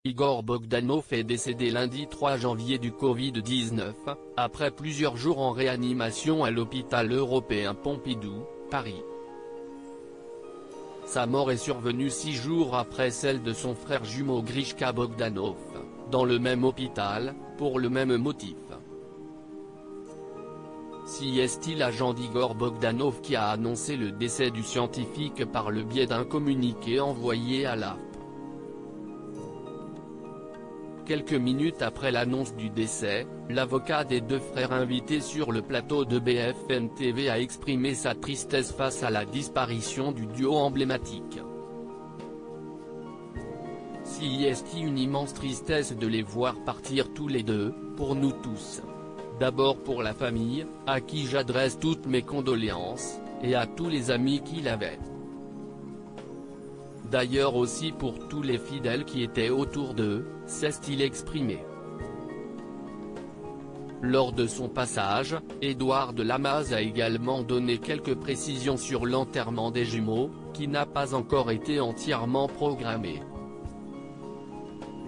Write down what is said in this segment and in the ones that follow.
Igor Bogdanov est décédé lundi 3 janvier du Covid-19, après plusieurs jours en réanimation à l'hôpital européen Pompidou, Paris. Sa mort est survenue 6 jours après celle de son frère jumeau Grishka Bogdanov, dans le même hôpital, pour le même motif. C'est l'agent d'Igor Bogdanov qui a annoncé le décès du scientifique par le biais d'un communiqué envoyé à l'AFP. Quelques minutes après l'annonce du décès, l'avocat des deux frères invités sur le plateau de BFM TV a exprimé sa tristesse face à la disparition du duo emblématique. C'est une immense tristesse de les voir partir tous les deux, pour nous tous. D'abord pour la famille, à qui j'adresse toutes mes condoléances, et à tous les amis qu'il avait. D'ailleurs aussi pour tous les fidèles qui étaient autour d'eux, s'est-il exprimé. Lors de son passage, Édouard de Lamaze a également donné quelques précisions sur l'enterrement des jumeaux, qui n'a pas encore été entièrement programmé.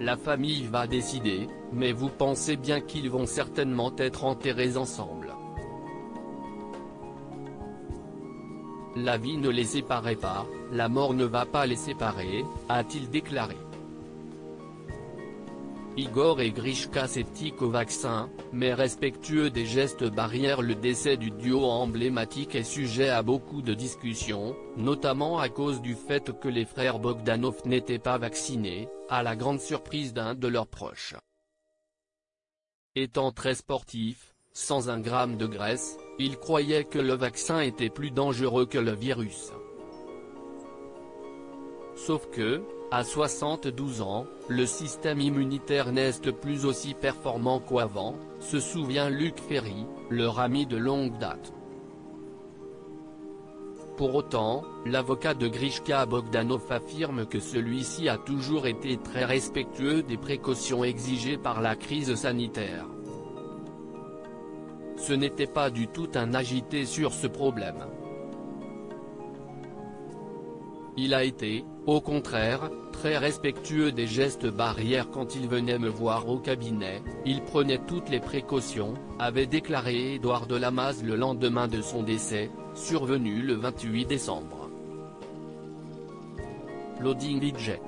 La famille va décider, mais vous pensez bien qu'ils vont certainement être enterrés ensemble. La vie ne les séparait pas, la mort ne va pas les séparer, a-t-il déclaré. Igor et Grishka sceptiques au vaccin, mais respectueux des gestes barrières. Le décès du duo emblématique est sujet à beaucoup de discussions, notamment à cause du fait que les frères Bogdanov n'étaient pas vaccinés, à la grande surprise d'un de leurs proches. Étant très sportif, sans un gramme de graisse, il croyait que le vaccin était plus dangereux que le virus. Sauf que, à 72 ans, le système immunitaire n'est plus aussi performant qu'avant, se souvient Luc Ferry, leur ami de longue date. Pour autant, l'avocat de Grishka Bogdanov affirme que celui-ci a toujours été très respectueux des précautions exigées par la crise sanitaire. Ce n'était pas du tout un agité sur ce problème. Il a été, au contraire, très respectueux des gestes barrières quand il venait me voir au cabinet, il prenait toutes les précautions, avait déclaré Édouard de Lamaze le lendemain de son décès, survenu le 28 décembre. Loading DJ.